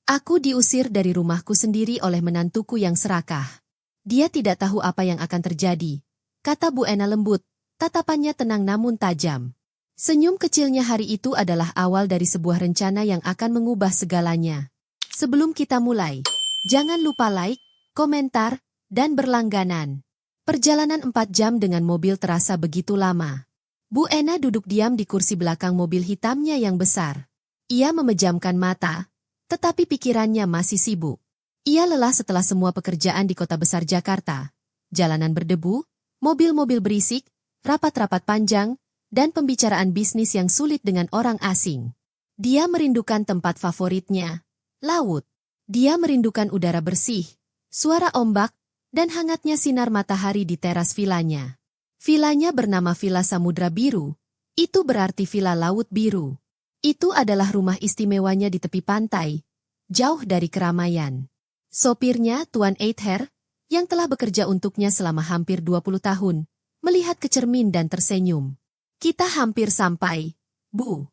Aku diusir dari rumahku sendiri oleh menantuku yang serakah. Dia tidak tahu apa yang akan terjadi, kata Bu Ena lembut, tatapannya tenang namun tajam. Senyum kecilnya hari itu adalah awal dari sebuah rencana yang akan mengubah segalanya. Sebelum kita mulai, jangan lupa like, komentar, dan berlangganan. Perjalanan 4 jam dengan mobil terasa begitu lama. Bu Ena duduk diam di kursi belakang mobil hitamnya yang besar. Ia memejamkan mata, tetapi pikirannya masih sibuk. Ia lelah setelah semua pekerjaan di kota besar Jakarta. Jalanan berdebu, mobil-mobil berisik, rapat-rapat panjang, dan pembicaraan bisnis yang sulit dengan orang asing. Dia merindukan tempat favoritnya, laut. Dia merindukan udara bersih, suara ombak, dan hangatnya sinar matahari di teras vilanya. Vilanya bernama Villa Samudra Biru, itu berarti Villa Laut Biru. Itu adalah rumah istimewanya di tepi pantai, jauh dari keramaian. Sopirnya, Tuan Either, yang telah bekerja untuknya selama hampir 20 tahun, melihat ke cermin dan tersenyum. Kita hampir sampai, Bu.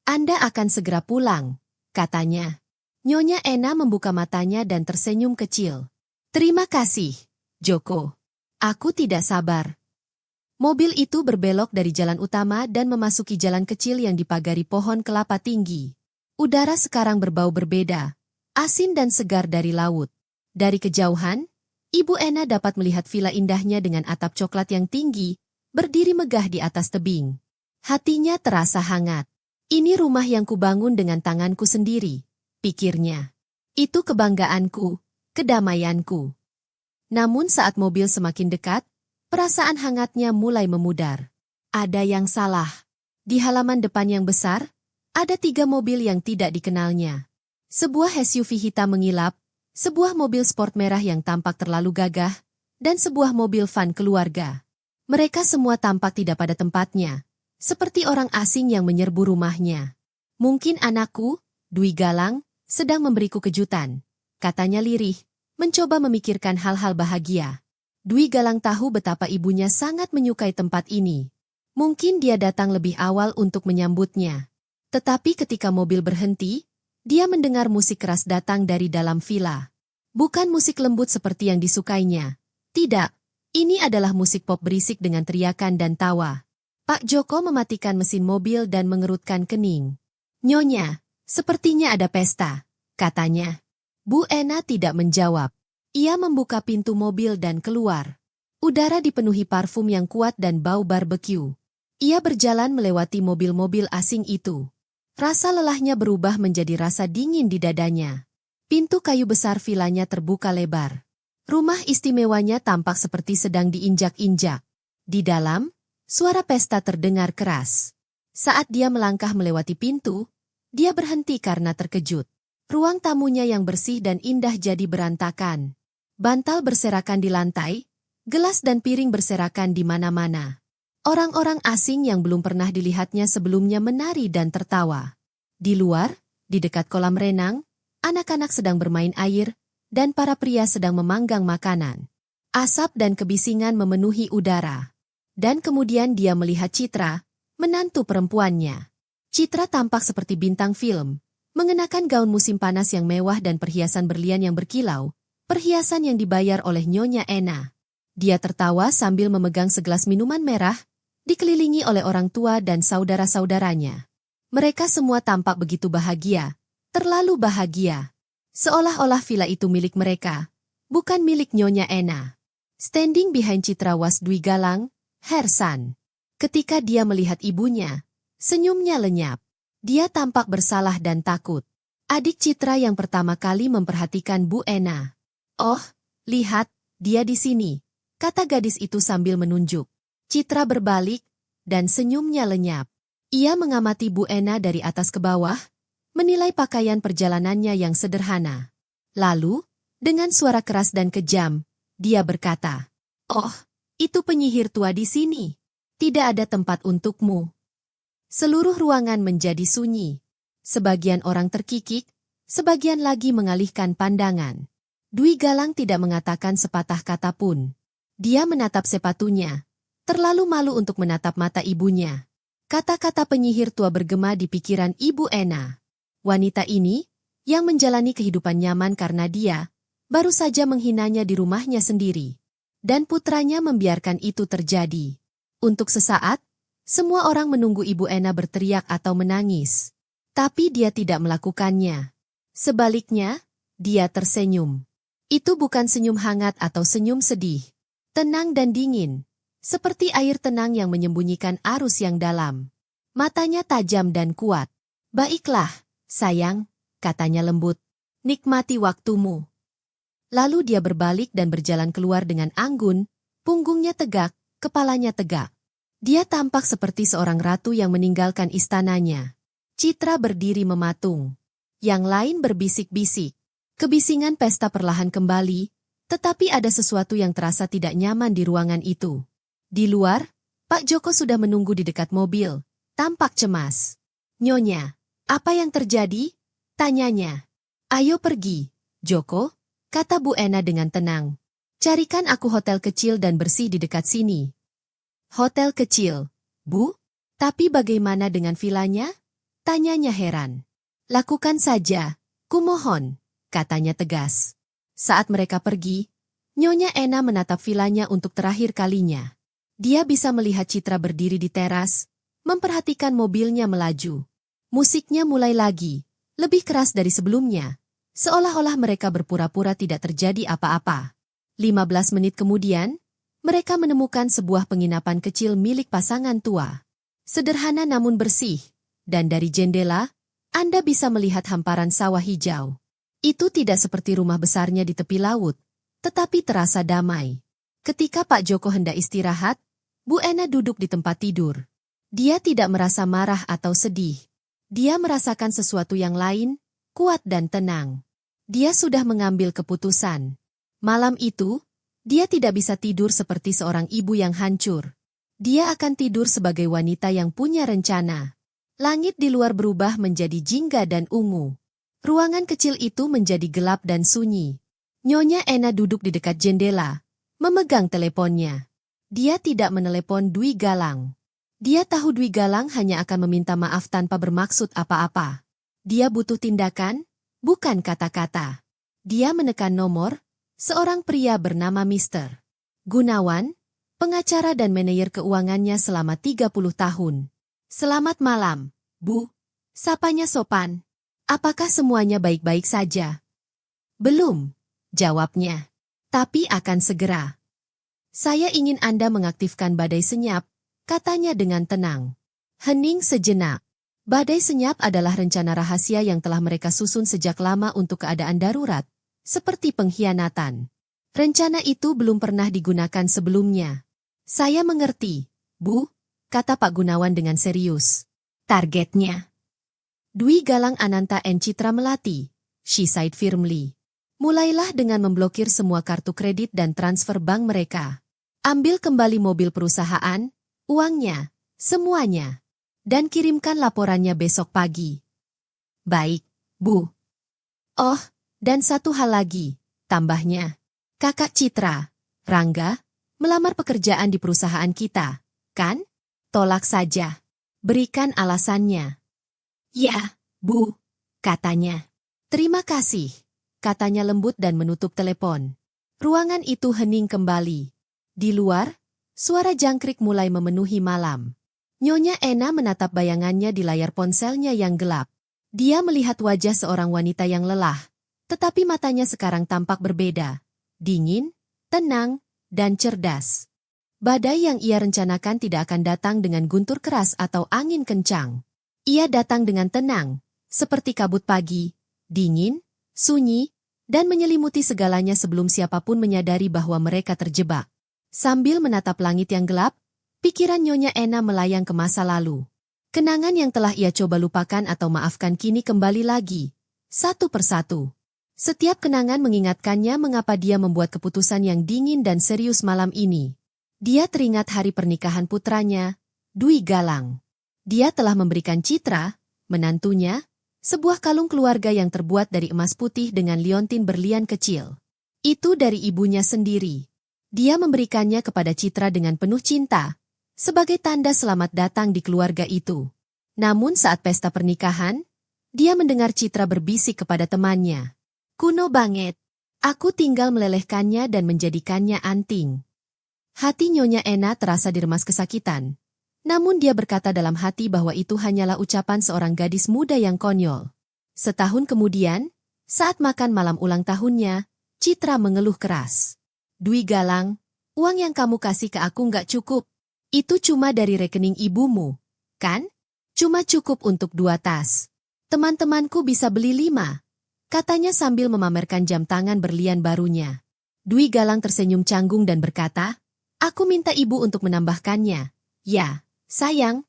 Anda akan segera pulang, katanya. Nyonya Ena membuka matanya dan tersenyum kecil. Terima kasih, Joko. Aku tidak sabar. Mobil itu berbelok dari jalan utama dan memasuki jalan kecil yang dipagari pohon kelapa tinggi. Udara sekarang berbau berbeda, asin dan segar dari laut. Dari kejauhan, Ibu Ena dapat melihat villa indahnya dengan atap coklat yang tinggi, berdiri megah di atas tebing. Hatinya terasa hangat. Ini rumah yang kubangun dengan tanganku sendiri, pikirnya. Itu kebanggaanku, kedamaianku. Namun saat mobil semakin dekat, perasaan hangatnya mulai memudar. Ada yang salah. Di halaman depan yang besar, ada 3 mobil yang tidak dikenalnya. Sebuah SUV hitam mengilap, sebuah mobil sport merah yang tampak terlalu gagah, dan sebuah mobil van keluarga. Mereka semua tampak tidak pada tempatnya, seperti orang asing yang menyerbu rumahnya. Mungkin anakku, Dwi Galang, sedang memberiku kejutan, katanya lirih, mencoba memikirkan hal-hal bahagia. Dwi Galang tahu betapa ibunya sangat menyukai tempat ini. Mungkin dia datang lebih awal untuk menyambutnya. Tetapi ketika mobil berhenti, dia mendengar musik keras datang dari dalam villa. Bukan musik lembut seperti yang disukainya. Tidak, ini adalah musik pop berisik dengan teriakan dan tawa. Pak Joko mematikan mesin mobil dan mengerutkan kening. Nyonya, sepertinya ada pesta, katanya. Bu Ena tidak menjawab. Ia membuka pintu mobil dan keluar. Udara dipenuhi parfum yang kuat dan bau barbeque. Ia berjalan melewati mobil-mobil asing itu. Rasa lelahnya berubah menjadi rasa dingin di dadanya. Pintu kayu besar vilanya terbuka lebar. Rumah istimewanya tampak seperti sedang diinjak-injak. Di dalam, suara pesta terdengar keras. Saat dia melangkah melewati pintu, dia berhenti karena terkejut. Ruang tamunya yang bersih dan indah jadi berantakan. Bantal berserakan di lantai, gelas dan piring berserakan di mana-mana. Orang-orang asing yang belum pernah dilihatnya sebelumnya menari dan tertawa. Di luar, di dekat kolam renang, anak-anak sedang bermain air, dan para pria sedang memanggang makanan. Asap dan kebisingan memenuhi udara. Dan kemudian dia melihat Citra, menantu perempuannya. Citra tampak seperti bintang film, mengenakan gaun musim panas yang mewah dan perhiasan berlian yang berkilau, perhiasan yang dibayar oleh Nyonya Ena. Dia tertawa sambil memegang segelas minuman merah, dikelilingi oleh orang tua dan saudara-saudaranya. Mereka semua tampak begitu bahagia, terlalu bahagia. Seolah-olah villa itu milik mereka, bukan milik Nyonya Ena. Standing behind Citra was Dwi Galang, Hersan. Ketika dia melihat ibunya, senyumnya lenyap. Dia tampak bersalah dan takut. Adik Citra yang pertama kali memperhatikan Bu Ena. Oh, lihat, dia di sini, kata gadis itu sambil menunjuk. Citra berbalik, dan senyumnya lenyap. Ia mengamati Bu Ena dari atas ke bawah, menilai pakaian perjalanannya yang sederhana. Lalu, dengan suara keras dan kejam, dia berkata, "Oh, itu penyihir tua di sini. Tidak ada tempat untukmu." Seluruh ruangan menjadi sunyi. Sebagian orang terkikik, sebagian lagi mengalihkan pandangan. Dwi Galang tidak mengatakan sepatah kata pun. Dia menatap sepatunya, terlalu malu untuk menatap mata ibunya. Kata-kata penyihir tua bergema di pikiran Ibu Ena. Wanita ini, yang menjalani kehidupan nyaman karena dia baru saja menghinanya di rumahnya sendiri. Dan putranya membiarkan itu terjadi. Untuk sesaat, semua orang menunggu Ibu Ena berteriak atau menangis. Tapi dia tidak melakukannya. Sebaliknya, dia tersenyum. Itu bukan senyum hangat atau senyum sedih. Tenang dan dingin, seperti air tenang yang menyembunyikan arus yang dalam. Matanya tajam dan kuat. "Baiklah, sayang," katanya lembut. "Nikmati waktumu." Lalu dia berbalik dan berjalan keluar dengan anggun, punggungnya tegak, kepalanya tegak. Dia tampak seperti seorang ratu yang meninggalkan istananya. Citra berdiri mematung. Yang lain berbisik-bisik. Kebisingan pesta perlahan kembali, tetapi ada sesuatu yang terasa tidak nyaman di ruangan itu. Di luar, Pak Joko sudah menunggu di dekat mobil, tampak cemas. "Nyonya, apa yang terjadi?" tanyanya. "Ayo pergi, Joko," kata Bu Ena dengan tenang. "Carikan aku hotel kecil dan bersih di dekat sini." "Hotel kecil, Bu? Tapi bagaimana dengan vilanya?" tanyanya heran. "Lakukan saja, kumohon," katanya tegas. Saat mereka pergi, Nyonya Ena menatap vilanya untuk terakhir kalinya. Dia bisa melihat Citra berdiri di teras, memperhatikan mobilnya melaju. Musiknya mulai lagi, lebih keras dari sebelumnya. Seolah-olah mereka berpura-pura tidak terjadi apa-apa. 15 menit kemudian, mereka menemukan sebuah penginapan kecil milik pasangan tua. Sederhana namun bersih, dan dari jendela, Anda bisa melihat hamparan sawah hijau. Itu tidak seperti rumah besarnya di tepi laut, tetapi terasa damai. Ketika Pak Joko hendak istirahat, Bu Ena duduk di tempat tidur. Dia tidak merasa marah atau sedih. Dia merasakan sesuatu yang lain, kuat dan tenang. Dia sudah mengambil keputusan. Malam itu, dia tidak bisa tidur seperti seorang ibu yang hancur. Dia akan tidur sebagai wanita yang punya rencana. Langit di luar berubah menjadi jingga dan ungu. Ruangan kecil itu menjadi gelap dan sunyi. Nyonya Ena duduk di dekat jendela, memegang teleponnya. Dia tidak menelepon Dwi Galang. Dia tahu Dwi Galang hanya akan meminta maaf tanpa bermaksud apa-apa. Dia butuh tindakan, bukan kata-kata. Dia menekan nomor, seorang pria bernama Mr. Gunawan, pengacara dan manajer keuangannya selama 30 tahun. "Selamat malam, Bu," sapanya sopan. "Apakah semuanya baik-baik saja?" "Belum," jawabnya. "Tapi akan segera." "Saya ingin Anda mengaktifkan badai senyap," katanya dengan tenang. Hening sejenak. Badai senyap adalah rencana rahasia yang telah mereka susun sejak lama untuk keadaan darurat, seperti pengkhianatan. Rencana itu belum pernah digunakan sebelumnya. "Saya mengerti, Bu," kata Pak Gunawan dengan serius. "Targetnya?" "Dwi Galang Ananta and Citra Melati," she said firmly. "Mulailah dengan memblokir semua kartu kredit dan transfer bank mereka. Ambil kembali mobil perusahaan, uangnya, semuanya. Dan kirimkan laporannya besok pagi." "Baik, Bu." "Oh, dan satu hal lagi," tambahnya. "Kakak Citra, Rangga, melamar pekerjaan di perusahaan kita, kan? Tolak saja. Berikan alasannya." "Ya, Bu," katanya. "Terima kasih," katanya lembut dan menutup telepon. Ruangan itu hening kembali. Di luar, suara jangkrik mulai memenuhi malam. Nyonya Ena menatap bayangannya di layar ponselnya yang gelap. Dia melihat wajah seorang wanita yang lelah, tetapi matanya sekarang tampak berbeda. Dingin, tenang, dan cerdas. Badai yang ia rencanakan tidak akan datang dengan guntur keras atau angin kencang. Ia datang dengan tenang, seperti kabut pagi, dingin, sunyi, dan menyelimuti segalanya sebelum siapapun menyadari bahwa mereka terjebak. Sambil menatap langit yang gelap, pikiran Nyonya Ena melayang ke masa lalu. Kenangan yang telah ia coba lupakan atau maafkan kini kembali lagi, satu persatu. Setiap kenangan mengingatkannya mengapa dia membuat keputusan yang dingin dan serius malam ini. Dia teringat hari pernikahan putranya, Dwi Galang. Dia telah memberikan Citra, menantunya, sebuah kalung keluarga yang terbuat dari emas putih dengan liontin berlian kecil. Itu dari ibunya sendiri. Dia memberikannya kepada Citra dengan penuh cinta, sebagai tanda selamat datang di keluarga itu. Namun saat pesta pernikahan, Dia mendengar Citra berbisik kepada temannya. Kuno banget. Aku tinggal melelehkannya dan menjadikannya anting. Hati Nyonya Ena terasa diremas kesakitan. Namun dia berkata dalam hati bahwa itu hanyalah ucapan seorang gadis muda yang konyol. Setahun kemudian, saat makan malam ulang tahunnya, Citra mengeluh keras. Dwi Galang, uang yang kamu kasih ke aku nggak cukup. Itu cuma dari rekening ibumu, kan? Cuma cukup untuk 2 tas. Teman-temanku bisa beli 5. Katanya sambil memamerkan jam tangan berlian barunya. Dwi Galang tersenyum canggung dan berkata, aku minta ibu untuk menambahkannya. Ya, sayang.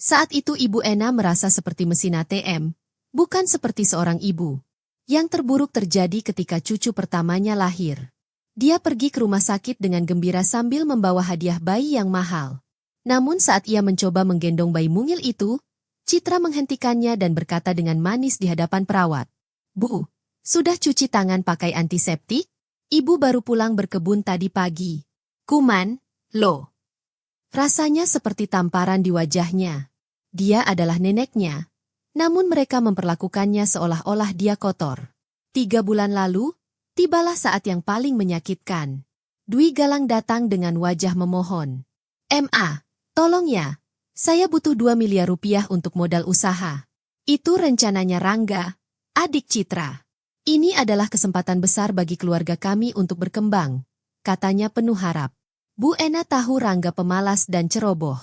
Saat itu Ibu Ena merasa seperti mesin ATM, bukan seperti seorang ibu. Yang terburuk terjadi ketika cucu pertamanya lahir. Dia pergi ke rumah sakit dengan gembira sambil membawa hadiah bayi yang mahal. Namun saat ia mencoba menggendong bayi mungil itu, Citra menghentikannya dan berkata dengan manis di hadapan perawat. Bu, sudah cuci tangan pakai antiseptik? Ibu baru pulang berkebun tadi pagi. Kuman, loh. Rasanya seperti tamparan di wajahnya. Dia adalah neneknya. Namun mereka memperlakukannya seolah-olah dia kotor. 3 bulan lalu, tibalah saat yang paling menyakitkan. Dwi Galang datang dengan wajah memohon. Ma, tolong ya. Saya butuh 2 miliar rupiah untuk modal usaha. Itu rencananya Rangga, adik Citra. Ini adalah kesempatan besar bagi keluarga kami untuk berkembang, katanya penuh harap. Bu Ena tahu Rangga pemalas dan ceroboh.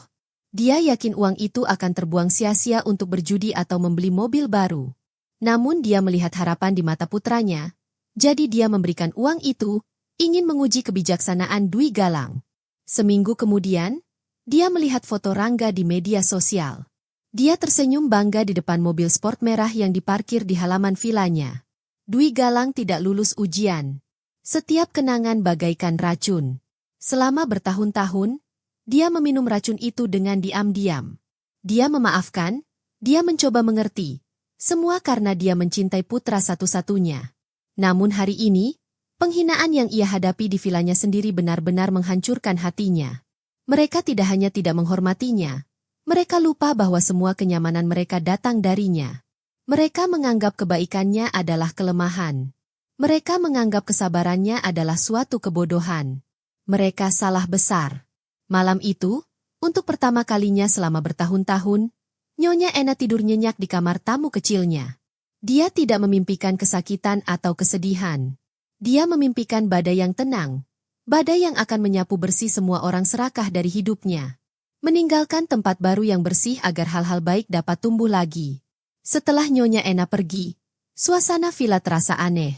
Dia yakin uang itu akan terbuang sia-sia untuk berjudi atau membeli mobil baru. Namun dia melihat harapan di mata putranya, jadi dia memberikan uang itu, ingin menguji kebijaksanaan Dwi Galang. Seminggu kemudian, dia melihat foto Rangga di media sosial. Dia tersenyum bangga di depan mobil sport merah yang diparkir di halaman vilanya. Dwi Galang tidak lulus ujian. Setiap kenangan bagaikan racun. Selama bertahun-tahun, dia meminum racun itu dengan diam-diam. Dia memaafkan, dia mencoba mengerti. Semua karena dia mencintai putra satu-satunya. Namun hari ini, penghinaan yang ia hadapi di vilanya sendiri benar-benar menghancurkan hatinya. Mereka tidak hanya tidak menghormatinya, mereka lupa bahwa semua kenyamanan mereka datang darinya. Mereka menganggap kebaikannya adalah kelemahan. Mereka menganggap kesabarannya adalah suatu kebodohan. Mereka salah besar. Malam itu, untuk pertama kalinya selama bertahun-tahun, Nyonya Ena tidur nyenyak di kamar tamu kecilnya. Dia tidak memimpikan kesakitan atau kesedihan. Dia memimpikan badai yang tenang. Badai yang akan menyapu bersih semua orang serakah dari hidupnya. Meninggalkan tempat baru yang bersih agar hal-hal baik dapat tumbuh lagi. Setelah Nyonya Ena pergi, suasana villa terasa aneh.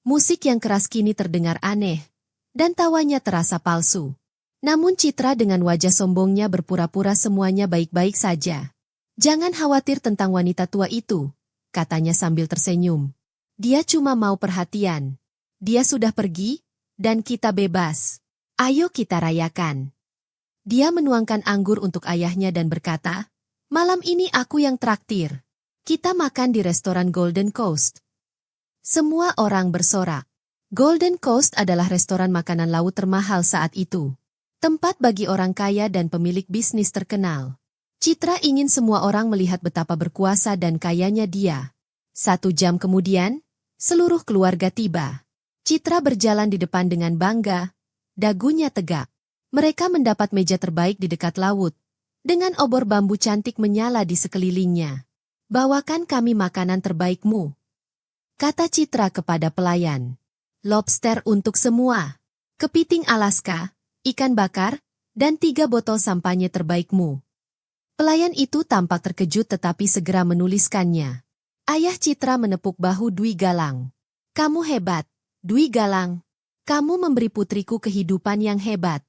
Musik yang keras kini terdengar aneh, dan tawanya terasa palsu. Namun Citra dengan wajah sombongnya berpura-pura semuanya baik-baik saja. Jangan khawatir tentang wanita tua itu, katanya sambil tersenyum. Dia cuma mau perhatian. Dia sudah pergi, dan kita bebas. Ayo kita rayakan. Dia menuangkan anggur untuk ayahnya dan berkata, malam ini aku yang traktir. Kita makan di restoran Golden Coast. Semua orang bersorak. Golden Coast adalah restoran makanan laut termahal saat itu. Tempat bagi orang kaya dan pemilik bisnis terkenal. Citra ingin semua orang melihat betapa berkuasa dan kayanya dia. 1 jam kemudian, seluruh keluarga tiba. Citra berjalan di depan dengan bangga, dagunya tegak. Mereka mendapat meja terbaik di dekat laut, dengan obor bambu cantik menyala di sekelilingnya. Bawakan kami makanan terbaikmu, kata Citra kepada pelayan. Lobster untuk semua, kepiting Alaska, ikan bakar, dan 3 botol sampanye terbaikmu. Pelayan itu tampak terkejut tetapi segera menuliskannya. Ayah Citra menepuk bahu Dwi Galang. Kamu hebat, Dwi Galang. Kamu memberi putriku kehidupan yang hebat.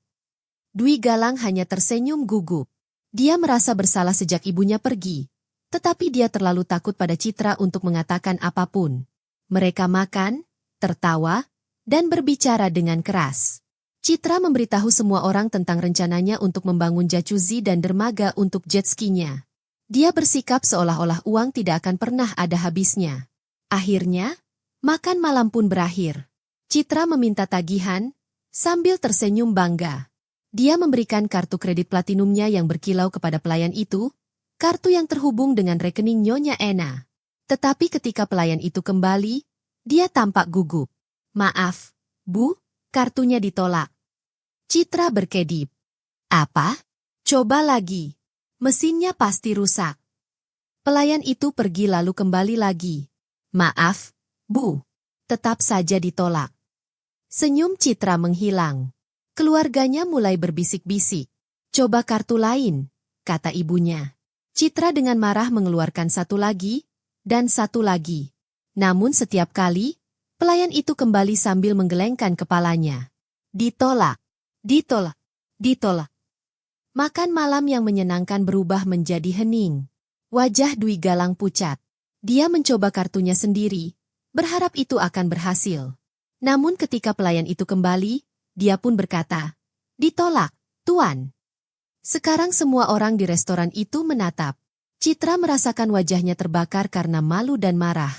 Dwi Galang hanya tersenyum gugup. Dia merasa bersalah sejak ibunya pergi. Tetapi dia terlalu takut pada Citra untuk mengatakan apapun. Mereka makan, tertawa, dan berbicara dengan keras. Citra memberitahu semua orang tentang rencananya untuk membangun jacuzzi dan dermaga untuk jet ski-nya. Dia bersikap seolah-olah uang tidak akan pernah ada habisnya. Akhirnya, makan malam pun berakhir. Citra meminta tagihan, sambil tersenyum bangga. Dia memberikan kartu kredit platinumnya yang berkilau kepada pelayan itu, kartu yang terhubung dengan rekening Nyonya Ena. Tetapi ketika pelayan itu kembali, dia tampak gugup. "Maaf, Bu, kartunya ditolak." Citra berkedip. "Apa? Coba lagi. Mesinnya pasti rusak." Pelayan itu pergi lalu kembali lagi. "Maaf, Bu, tetap saja ditolak." Senyum Citra menghilang. Keluarganya mulai berbisik-bisik. "Coba kartu lain," kata ibunya. Citra dengan marah mengeluarkan satu lagi, dan satu lagi. Namun setiap kali, pelayan itu kembali sambil menggelengkan kepalanya. Ditolak, ditolak, ditolak. Makan malam yang menyenangkan berubah menjadi hening. Wajah Dwi Galang pucat. Dia mencoba kartunya sendiri, berharap itu akan berhasil. Namun ketika pelayan itu kembali, dia pun berkata, "Ditolak, Tuan." Sekarang semua orang di restoran itu menatap. Citra merasakan wajahnya terbakar karena malu dan marah.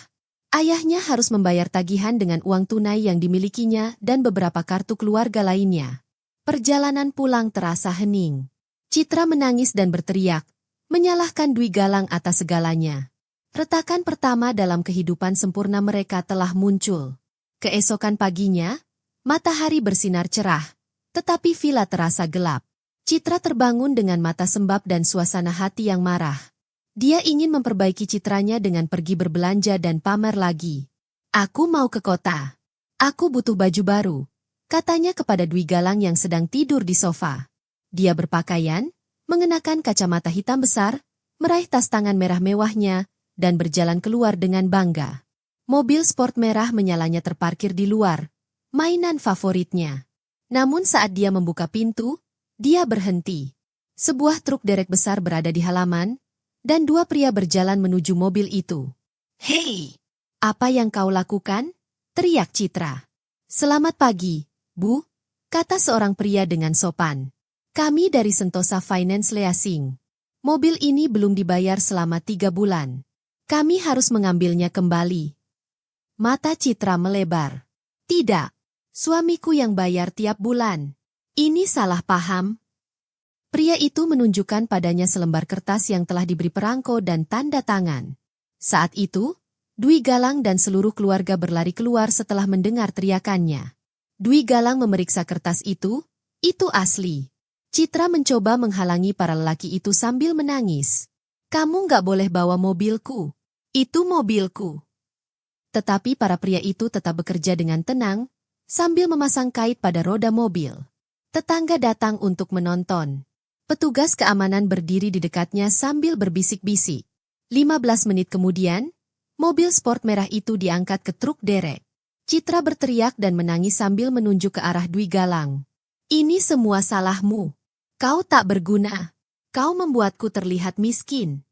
Ayahnya harus membayar tagihan dengan uang tunai yang dimilikinya dan beberapa kartu keluarga lainnya. Perjalanan pulang terasa hening. Citra menangis dan berteriak, menyalahkan Dwi Galang atas segalanya. Retakan pertama dalam kehidupan sempurna mereka telah muncul. Keesokan paginya, matahari bersinar cerah, tetapi villa terasa gelap. Citra terbangun dengan mata sembab dan suasana hati yang marah. Dia ingin memperbaiki citranya dengan pergi berbelanja dan pamer lagi. "Aku mau ke kota. Aku butuh baju baru," katanya kepada Dwi Galang yang sedang tidur di sofa. Dia berpakaian, mengenakan kacamata hitam besar, meraih tas tangan merah mewahnya, dan berjalan keluar dengan bangga. Mobil sport merah menyalanya terparkir di luar, mainan favoritnya. Namun saat dia membuka pintu, dia berhenti. Sebuah truk derek besar berada di halaman, dan dua pria berjalan menuju mobil itu. "Hei, apa yang kau lakukan?" teriak Citra. "Selamat pagi, Bu," kata seorang pria dengan sopan. "Kami dari Sentosa Finance Leasing. Mobil ini belum dibayar selama 3 bulan. Kami harus mengambilnya kembali." Mata Citra melebar. "Tidak, suamiku yang bayar tiap bulan. Ini salah paham." Pria itu menunjukkan padanya selembar kertas yang telah diberi perangko dan tanda tangan. Saat itu, Dwi Galang dan seluruh keluarga berlari keluar setelah mendengar teriakannya. Dwi Galang memeriksa kertas itu asli. Citra mencoba menghalangi para lelaki itu sambil menangis. "Kamu nggak boleh bawa mobilku. Itu mobilku." Tetapi para pria itu tetap bekerja dengan tenang, sambil memasang kait pada roda mobil. Tetangga datang untuk menonton. Petugas keamanan berdiri di dekatnya sambil berbisik-bisik. 15 menit kemudian, mobil sport merah itu diangkat ke truk derek. Citra berteriak dan menangis sambil menunjuk ke arah Dwi Galang. "Ini semua salahmu. Kau tak berguna. Kau membuatku terlihat miskin."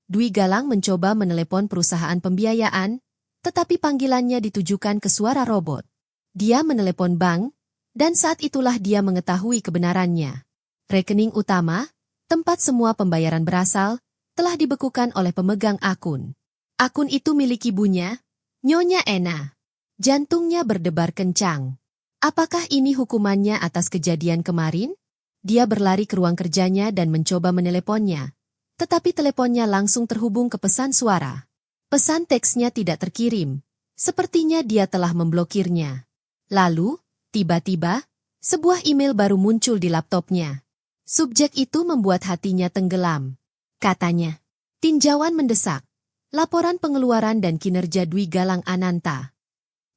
Dwi Galang mencoba menelepon perusahaan pembiayaan, tetapi panggilannya ditujukan ke suara robot. Dia menelepon bank, dan saat itulah dia mengetahui kebenarannya. Rekening utama, tempat semua pembayaran berasal, telah dibekukan oleh pemegang akun. Akun itu milik ibunya, Nyonya Ena. Jantungnya berdebar kencang. Apakah ini hukumannya atas kejadian kemarin? Dia berlari ke ruang kerjanya dan mencoba meneleponnya. Tetapi teleponnya langsung terhubung ke pesan suara. Pesan teksnya tidak terkirim. Sepertinya dia telah memblokirnya. Lalu, tiba-tiba, sebuah email baru muncul di laptopnya. Subjek itu membuat hatinya tenggelam. Katanya, "Tinjauan mendesak. Laporan pengeluaran dan kinerja Dwi Galang Ananta."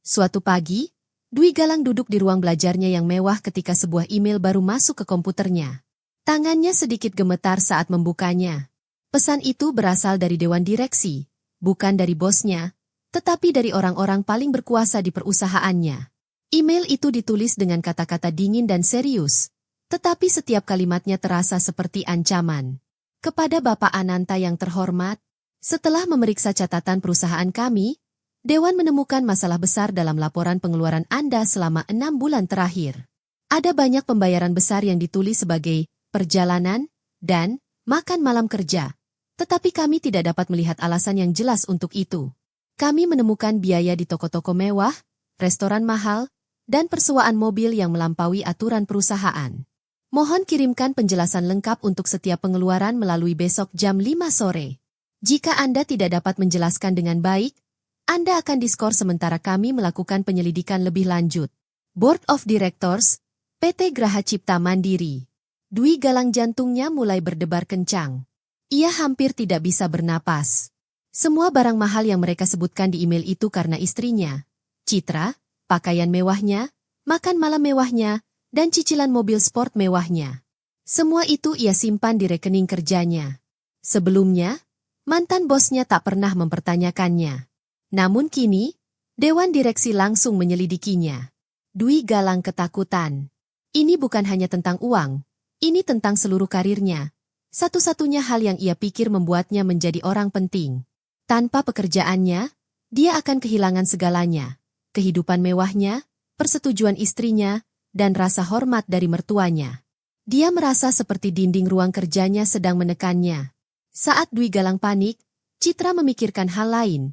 Suatu pagi, Dwi Galang duduk di ruang belajarnya yang mewah ketika sebuah email baru masuk ke komputernya. Tangannya sedikit gemetar saat membukanya. Pesan itu berasal dari dewan direksi, bukan dari bosnya, tetapi dari orang-orang paling berkuasa di perusahaannya. Email itu ditulis dengan kata-kata dingin dan serius, tetapi setiap kalimatnya terasa seperti ancaman. "Kepada Bapak Ananta yang terhormat, setelah memeriksa catatan perusahaan kami, Dewan menemukan masalah besar dalam laporan pengeluaran Anda selama 6 bulan terakhir. Ada banyak pembayaran besar yang ditulis sebagai perjalanan dan makan malam kerja, tetapi kami tidak dapat melihat alasan yang jelas untuk itu. Kami menemukan biaya di toko-toko mewah, restoran mahal, dan persewaan mobil yang melampaui aturan perusahaan. Mohon kirimkan penjelasan lengkap untuk setiap pengeluaran melalui besok jam 5 sore. Jika Anda tidak dapat menjelaskan dengan baik, Anda akan diskor sementara kami melakukan penyelidikan lebih lanjut. Board of Directors, PT Graha Cipta Mandiri. Dwi galang jantungnya mulai berdebar kencang. Ia hampir tidak bisa bernapas. Semua barang mahal yang mereka sebutkan di email itu karena istrinya, Citra, pakaian mewahnya, makan malam mewahnya, dan cicilan mobil sport mewahnya. Semua itu ia simpan di rekening kerjanya. Sebelumnya, mantan bosnya tak pernah mempertanyakannya. Namun kini, Dewan Direksi langsung menyelidikinya. Dwi galang ketakutan. Ini bukan hanya tentang uang, ini tentang seluruh karirnya. Satu-satunya hal yang ia pikir membuatnya menjadi orang penting. Tanpa pekerjaannya, dia akan kehilangan segalanya. Kehidupan mewahnya, persetujuan istrinya, dan rasa hormat dari mertuanya. Dia merasa seperti dinding ruang kerjanya sedang menekannya. Saat Dwi galang panik, Citra memikirkan hal lain.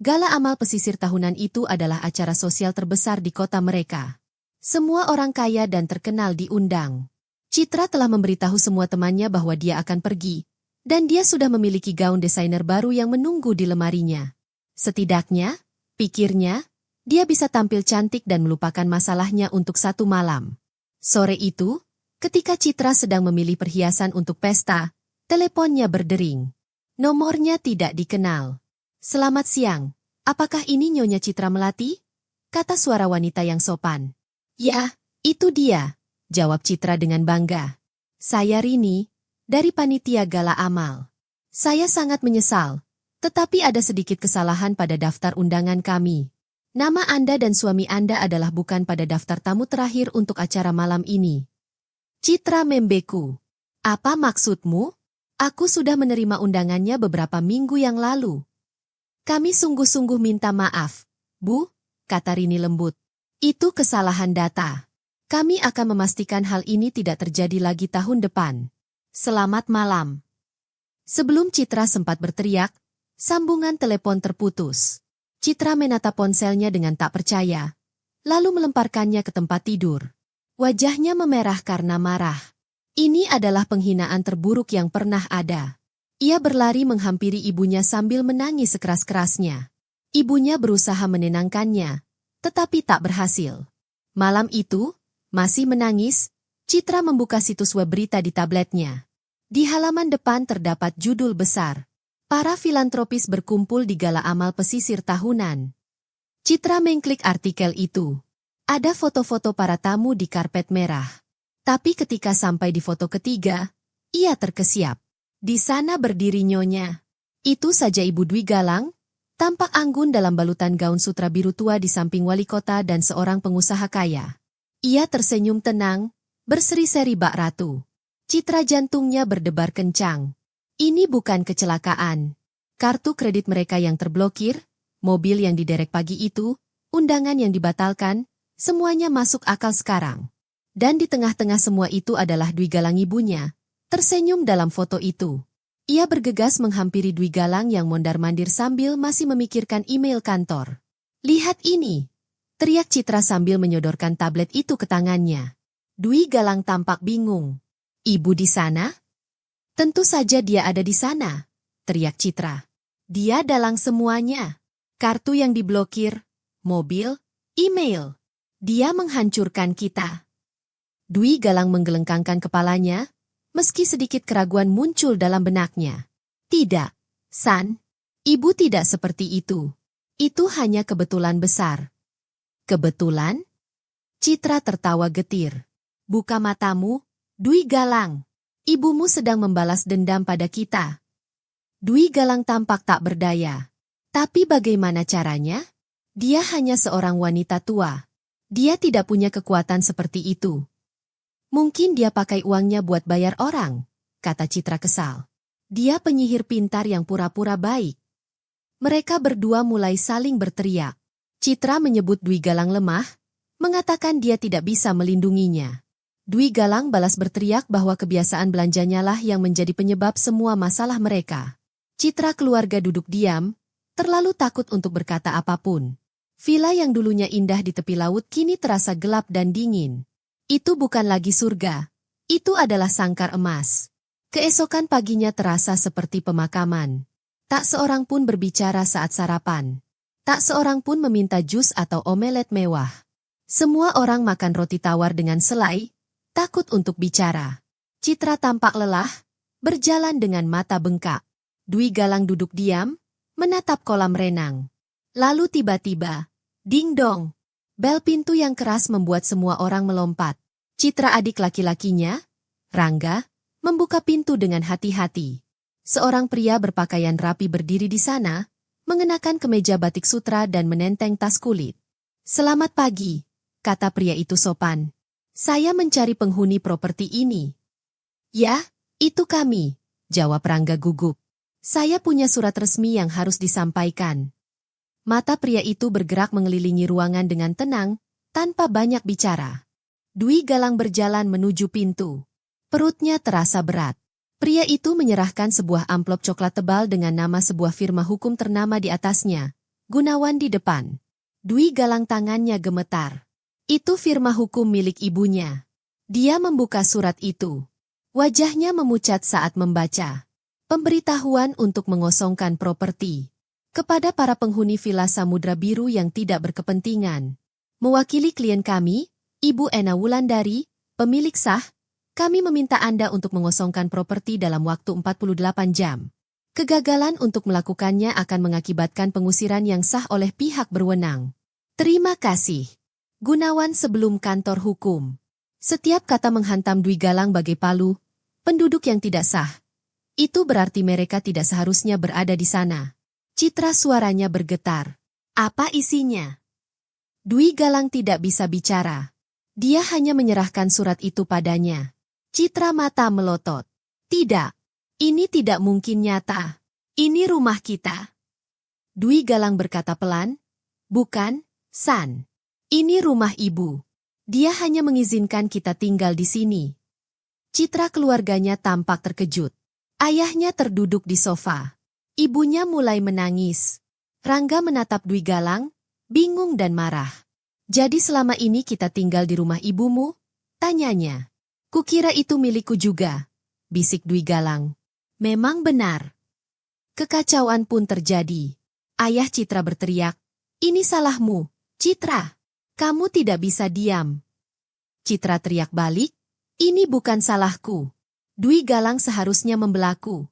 Gala amal pesisir tahunan itu adalah acara sosial terbesar di kota mereka. Semua orang kaya dan terkenal diundang. Citra telah memberitahu semua temannya bahwa dia akan pergi, dan dia sudah memiliki gaun desainer baru yang menunggu di lemarinya. Setidaknya, pikirnya, dia bisa tampil cantik dan melupakan masalahnya untuk satu malam. Sore itu, ketika Citra sedang memilih perhiasan untuk pesta, teleponnya berdering. Nomornya tidak dikenal. "Selamat siang, apakah ini Nyonya Citra Melati?" kata suara wanita yang sopan. "Ya, itu dia," jawab Citra dengan bangga. "Saya Rini, dari panitia gala amal. Saya sangat menyesal, tetapi ada sedikit kesalahan pada daftar undangan kami. Nama Anda dan suami Anda adalah bukan pada daftar tamu terakhir untuk acara malam ini." Citra membeku. "Apa maksudmu? Aku sudah menerima undangannya beberapa minggu yang lalu." "Kami sungguh-sungguh minta maaf, Bu," kata Rini lembut. "Itu kesalahan data. Kami akan memastikan hal ini tidak terjadi lagi tahun depan. Selamat malam." Sebelum Citra sempat berteriak, sambungan telepon terputus. Citra menatap ponselnya dengan tak percaya, lalu melemparkannya ke tempat tidur. Wajahnya memerah karena marah. Ini adalah penghinaan terburuk yang pernah ada. Ia berlari menghampiri ibunya sambil menangis sekeras-kerasnya. Ibunya berusaha menenangkannya, tetapi tak berhasil. Malam itu, masih menangis, Citra membuka situs web berita di tabletnya. Di halaman depan terdapat judul besar, "Para filantropis berkumpul di gala amal pesisir tahunan." Citra mengklik artikel itu. Ada foto-foto para tamu di karpet merah. Tapi ketika sampai di foto ketiga, ia terkesiap. Di sana berdiri Nyonya. Itu saja Ibu Dwi Galang, tampak anggun dalam balutan gaun sutra biru tua di samping wali kota dan seorang pengusaha kaya. Ia tersenyum tenang, berseri-seri bak ratu. Citra jantungnya berdebar kencang. Ini bukan kecelakaan. Kartu kredit mereka yang terblokir, mobil yang diderek pagi itu, undangan yang dibatalkan, semuanya masuk akal sekarang. Dan di tengah-tengah semua itu adalah Dwi Galang ibunya, tersenyum dalam foto itu. Ia bergegas menghampiri Dwi Galang yang mondar-mandir sambil masih memikirkan email kantor. "Lihat ini!" teriak Citra sambil menyodorkan tablet itu ke tangannya. Dwi Galang tampak bingung. "Ibu di sana?" "Tentu saja dia ada di sana," teriak Citra. "Dia dalang semuanya. Kartu yang diblokir, mobil, email. Dia menghancurkan kita." Dwi Galang menggelengkangkan kepalanya, meski sedikit keraguan muncul dalam benaknya. "Tidak, San. Ibu tidak seperti itu. Itu hanya kebetulan besar." "Kebetulan?" Citra tertawa getir. "Buka matamu, Dwi Galang. Ibumu sedang membalas dendam pada kita." Dwi Galang tampak tak berdaya. Tapi bagaimana caranya? Dia hanya seorang wanita tua. Dia tidak punya kekuatan seperti itu. "Mungkin dia pakai uangnya buat bayar orang," kata Citra kesal. "Dia penyihir pintar yang pura-pura baik." Mereka berdua mulai saling berteriak. Citra menyebut Dwi Galang lemah, mengatakan dia tidak bisa melindunginya. Dwi Galang balas berteriak bahwa kebiasaan belanjanya lah yang menjadi penyebab semua masalah mereka. Citra keluarga duduk diam, terlalu takut untuk berkata apapun. Villa yang dulunya indah di tepi laut kini terasa gelap dan dingin. Itu bukan lagi surga, itu adalah sangkar emas. Keesokan paginya terasa seperti pemakaman. Tak seorang pun berbicara saat sarapan. Tak seorang pun meminta jus atau omelet mewah. Semua orang makan roti tawar dengan selai, takut untuk bicara. Citra tampak lelah, berjalan dengan mata bengkak. Dwi Galang duduk diam, menatap kolam renang. Lalu tiba-tiba, ding dong. Bel pintu yang keras membuat semua orang melompat. Citra adik laki-lakinya, Rangga, membuka pintu dengan hati-hati. Seorang pria berpakaian rapi berdiri di sana, mengenakan kemeja batik sutra dan menenteng tas kulit. "Selamat pagi," kata pria itu sopan. "Saya mencari penghuni properti ini." "Ya, itu kami," jawab Rangga gugup. "Saya punya surat resmi yang harus disampaikan." Mata pria itu bergerak mengelilingi ruangan dengan tenang, tanpa banyak bicara. Dwi Galang berjalan menuju pintu. Perutnya terasa berat. Pria itu menyerahkan sebuah amplop coklat tebal dengan nama sebuah firma hukum ternama di atasnya, Gunawan di depan. Dwi Galang tangannya gemetar. Itu firma hukum milik ibunya. Dia membuka surat itu. Wajahnya memucat saat membaca. Pemberitahuan untuk mengosongkan properti. Kepada para penghuni Villa Samudra Biru yang tidak berkepentingan. Mewakili klien kami, Ibu Ena Wulandari, pemilik sah, kami meminta Anda untuk mengosongkan properti dalam waktu 48 jam. Kegagalan untuk melakukannya akan mengakibatkan pengusiran yang sah oleh pihak berwenang. Terima kasih. Gunawan sebelum kantor hukum. Setiap kata menghantam Dwi Galang bagai palu, penduduk yang tidak sah. Itu berarti mereka tidak seharusnya berada di sana. Citra suaranya bergetar. Apa isinya? Dwi Galang tidak bisa bicara. Dia hanya menyerahkan surat itu padanya. Citra mata melotot. Tidak. Ini tidak mungkin nyata. Ini rumah kita. Dwi Galang berkata pelan. Bukan, San. Ini rumah ibu. Dia hanya mengizinkan kita tinggal di sini. Citra keluarganya tampak terkejut. Ayahnya terduduk di sofa. Ibunya mulai menangis. Rangga menatap Dwi Galang, bingung dan marah. Jadi selama ini kita tinggal di rumah ibumu? Tanyanya. Kukira itu milikku juga, bisik Dwi Galang. Memang benar. Kekacauan pun terjadi. Ayah Citra berteriak, "Ini salahmu, Citra. Kamu tidak bisa diam." Citra teriak balik, "Ini bukan salahku. Dwi Galang seharusnya membelaku."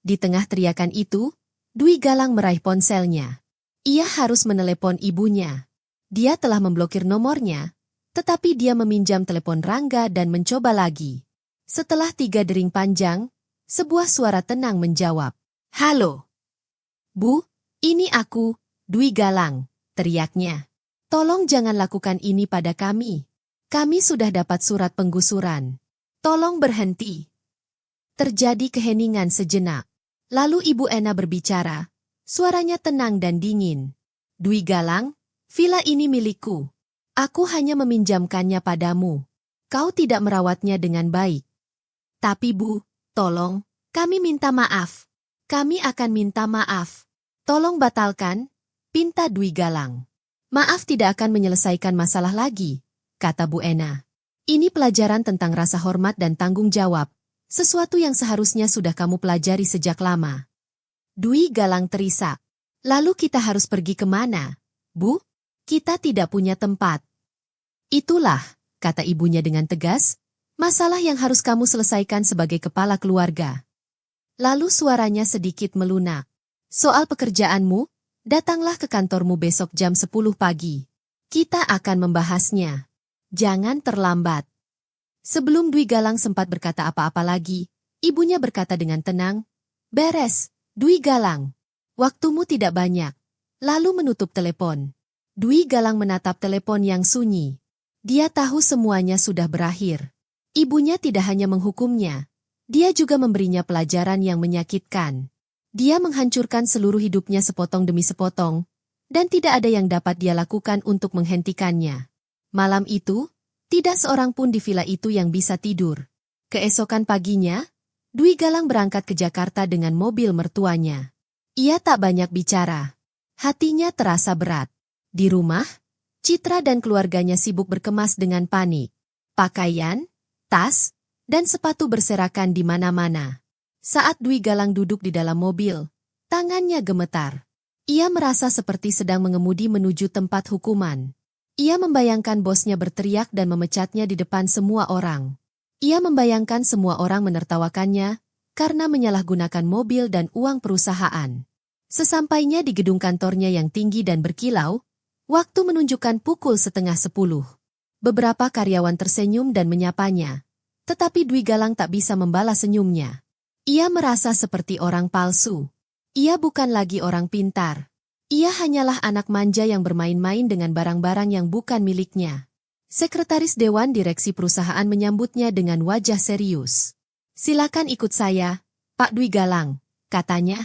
Di tengah teriakan itu, Dwi Galang meraih ponselnya. Ia harus menelepon ibunya. Dia telah memblokir nomornya, tetapi dia meminjam telepon Rangga dan mencoba lagi. Setelah 3 dering panjang, sebuah suara tenang menjawab. "Halo. Bu, ini aku, Dwi Galang," teriaknya. "Tolong jangan lakukan ini pada kami. Kami sudah dapat surat penggusuran. Tolong berhenti." Terjadi keheningan sejenak. Lalu Ibu Ena berbicara. Suaranya tenang dan dingin. "Dwi Galang, villa ini milikku. Aku hanya meminjamkannya padamu. Kau tidak merawatnya dengan baik. Tapi Bu, tolong, kami minta maaf. Kami akan minta maaf. Tolong batalkan," pinta Dwi Galang. "Maaf tidak akan menyelesaikan masalah lagi," kata Bu Ena. "Ini pelajaran tentang rasa hormat dan tanggung jawab, sesuatu yang seharusnya sudah kamu pelajari sejak lama." Dwi Galang terisak. "Lalu kita harus pergi kemana, Bu? Kita tidak punya tempat." "Itulah," kata ibunya dengan tegas, "masalah yang harus kamu selesaikan sebagai kepala keluarga." Lalu suaranya sedikit melunak. "Soal pekerjaanmu, datanglah ke kantormu besok jam 10 pagi. Kita akan membahasnya. Jangan terlambat." Sebelum Dwi Galang sempat berkata apa-apa lagi, ibunya berkata dengan tenang, "Beres, Dwi Galang. Waktumu tidak banyak." Lalu menutup telepon. Dwi Galang menatap telepon yang sunyi. Dia tahu semuanya sudah berakhir. Ibunya tidak hanya menghukumnya, dia juga memberinya pelajaran yang menyakitkan. Dia menghancurkan seluruh hidupnya sepotong demi sepotong, dan tidak ada yang dapat dia lakukan untuk menghentikannya. Malam itu, tidak seorang pun di villa itu yang bisa tidur. Keesokan paginya, Dwi Galang berangkat ke Jakarta dengan mobil mertuanya. Ia tak banyak bicara. Hatinya terasa berat. Di rumah, Citra dan keluarganya sibuk berkemas dengan panik. Pakaian, tas, dan sepatu berserakan di mana-mana. Saat Dwi Galang duduk di dalam mobil, Tangannya gemetar. Ia merasa seperti sedang mengemudi menuju tempat hukuman. Ia membayangkan bosnya berteriak dan memecatnya di depan semua orang. Ia membayangkan semua orang menertawakannya karena menyalahgunakan mobil dan uang perusahaan. Sesampainya di gedung kantornya yang tinggi dan berkilau, waktu menunjukkan pukul 9:30. Beberapa karyawan tersenyum dan menyapanya, tetapi Dwi Galang tak bisa membalas senyumnya. Ia merasa seperti orang palsu. Ia bukan lagi orang pintar. Ia hanyalah anak manja yang bermain-main dengan barang-barang yang bukan miliknya. Sekretaris Dewan Direksi perusahaan menyambutnya dengan wajah serius. "Silakan ikut saya, Pak Dwi Galang," katanya.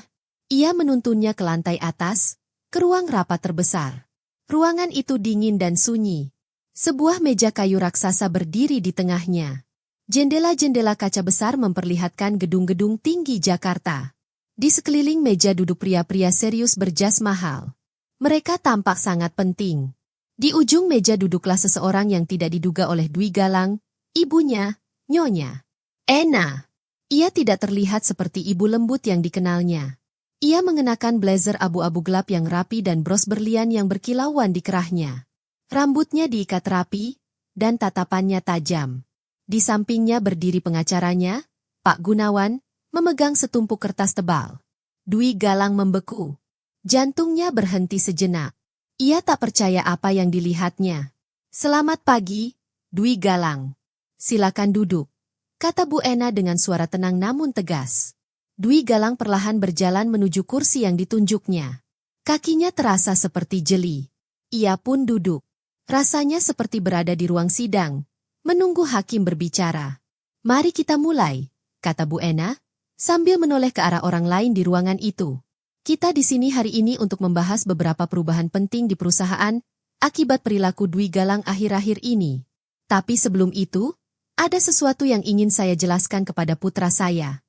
Ia menuntunnya ke lantai atas, ke ruang rapat terbesar. Ruangan itu dingin dan sunyi. Sebuah meja kayu raksasa berdiri di tengahnya. Jendela-jendela kaca besar memperlihatkan gedung-gedung tinggi Jakarta. Di sekeliling meja duduk pria-pria serius berjas mahal. Mereka tampak sangat penting. Di ujung meja duduklah seseorang yang tidak diduga oleh Dwi Galang, ibunya, Nyonya Ena. Ia tidak terlihat seperti ibu lembut yang dikenalnya. Ia mengenakan blazer abu-abu gelap yang rapi dan bros berlian yang berkilauan di kerahnya. Rambutnya diikat rapi, dan tatapannya tajam. Di sampingnya berdiri pengacaranya, Pak Gunawan, memegang setumpuk kertas tebal. Dwi Galang membeku. Jantungnya berhenti sejenak. Ia tak percaya apa yang dilihatnya. "Selamat pagi, Dwi Galang. Silakan duduk," kata Bu Ena dengan suara tenang namun tegas. Dwi Galang perlahan berjalan menuju kursi yang ditunjuknya. Kakinya terasa seperti jeli. Ia pun duduk. Rasanya seperti berada di ruang sidang, menunggu hakim berbicara. "Mari kita mulai," kata Bu Ena, sambil menoleh ke arah orang lain di ruangan itu. "Kita di sini hari ini untuk membahas beberapa perubahan penting di perusahaan akibat perilaku Dwi Galang akhir-akhir ini. Tapi sebelum itu, ada sesuatu yang ingin saya jelaskan kepada putra saya."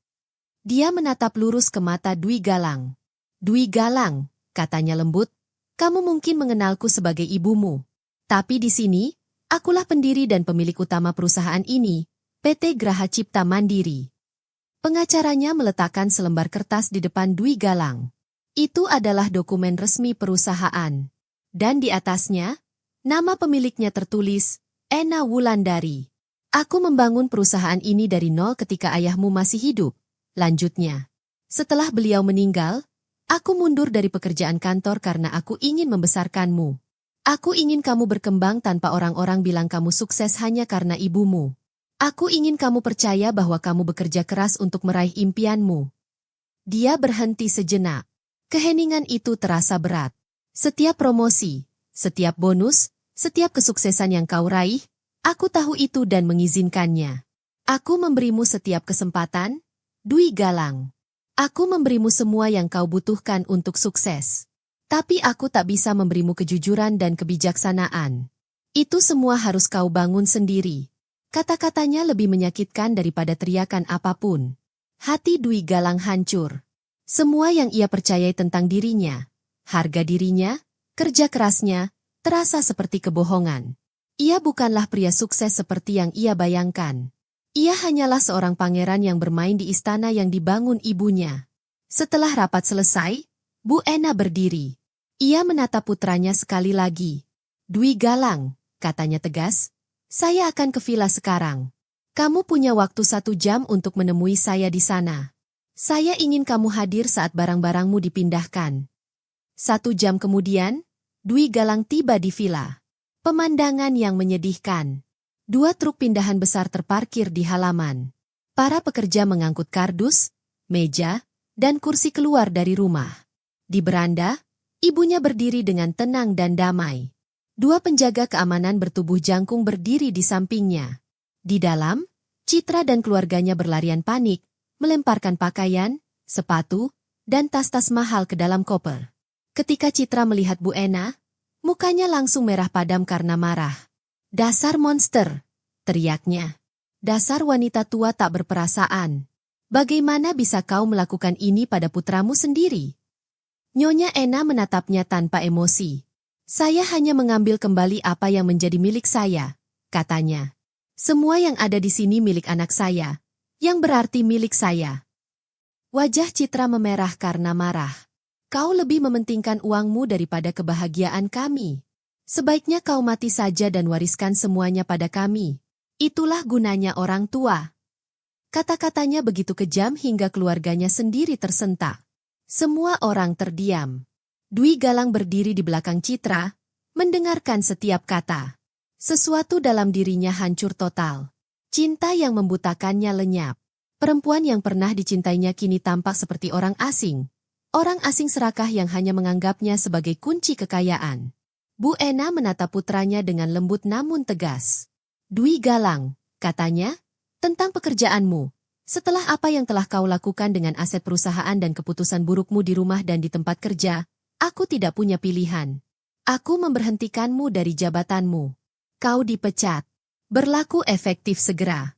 Dia menatap lurus ke mata Dwi Galang. "Dwi Galang," katanya lembut, "kamu mungkin mengenalku sebagai ibumu. Tapi di sini, akulah pendiri dan pemilik utama perusahaan ini, PT Graha Cipta Mandiri." Pengacaranya meletakkan selembar kertas di depan Dwi Galang. Itu adalah dokumen resmi perusahaan. Dan di atasnya, nama pemiliknya tertulis, Ena Wulandari. "Aku membangun perusahaan ini dari nol ketika ayahmu masih hidup," lanjutnya. "Setelah beliau meninggal, aku mundur dari pekerjaan kantor karena aku ingin membesarkanmu. Aku ingin kamu berkembang tanpa orang-orang bilang kamu sukses hanya karena ibumu. Aku ingin kamu percaya bahwa kamu bekerja keras untuk meraih impianmu." Dia berhenti sejenak. Keheningan itu terasa berat. "Setiap promosi, setiap bonus, setiap kesuksesan yang kau raih, aku tahu itu dan mengizinkannya. Aku memberimu setiap kesempatan, Dwi Galang. Aku memberimu semua yang kau butuhkan untuk sukses. Tapi aku tak bisa memberimu kejujuran dan kebijaksanaan. Itu semua harus kau bangun sendiri." Kata-katanya lebih menyakitkan daripada teriakan apapun. Hati Dwi Galang hancur. Semua yang ia percayai tentang dirinya, harga dirinya, kerja kerasnya, terasa seperti kebohongan. Ia bukanlah pria sukses seperti yang ia bayangkan. Ia hanyalah seorang pangeran yang bermain di istana yang dibangun ibunya. Setelah rapat selesai, Bu Ena berdiri. Ia menatap putranya sekali lagi. "Dwi Galang," katanya tegas, "saya akan ke villa sekarang. Kamu punya waktu 1 jam untuk menemui saya di sana. Saya ingin kamu hadir saat barang-barangmu dipindahkan." 1 jam kemudian, Dwi Galang tiba di villa. Pemandangan yang menyedihkan. 2 truk pindahan besar terparkir di halaman. Para pekerja mengangkut kardus, meja, dan kursi keluar dari rumah. Di beranda, ibunya berdiri dengan tenang dan damai. 2 penjaga keamanan bertubuh jangkung berdiri di sampingnya. Di dalam, Citra dan keluarganya berlarian panik, melemparkan pakaian, sepatu, dan tas-tas mahal ke dalam koper. Ketika Citra melihat Bu Ena, mukanya langsung merah padam karena marah. "Dasar monster!" teriaknya. "Dasar wanita tua tak berperasaan. Bagaimana bisa kau melakukan ini pada putramu sendiri?" Nyonya Ena menatapnya tanpa emosi. "Saya hanya mengambil kembali apa yang menjadi milik saya," katanya. "Semua yang ada di sini milik anak saya, yang berarti milik saya." Wajah Citra memerah karena marah. Kau lebih mementingkan uangmu daripada kebahagiaan kami. Sebaiknya kau mati saja dan wariskan semuanya pada kami. Itulah gunanya orang tua. Kata-katanya begitu kejam hingga keluarganya sendiri tersentak. Semua orang terdiam. Dwi Galang berdiri di belakang Citra, mendengarkan setiap kata. Sesuatu dalam dirinya hancur total. Cinta yang membutakannya lenyap. Perempuan yang pernah dicintainya kini tampak seperti orang asing. Orang asing serakah yang hanya menganggapnya sebagai kunci kekayaan. Bu Ena menatap putranya dengan lembut namun tegas. Dwi Galang, katanya, tentang pekerjaanmu. Setelah apa yang telah kau lakukan dengan aset perusahaan dan keputusan burukmu di rumah dan di tempat kerja, aku tidak punya pilihan. Aku memberhentikanmu dari jabatanmu. Kau dipecat. Berlaku efektif segera.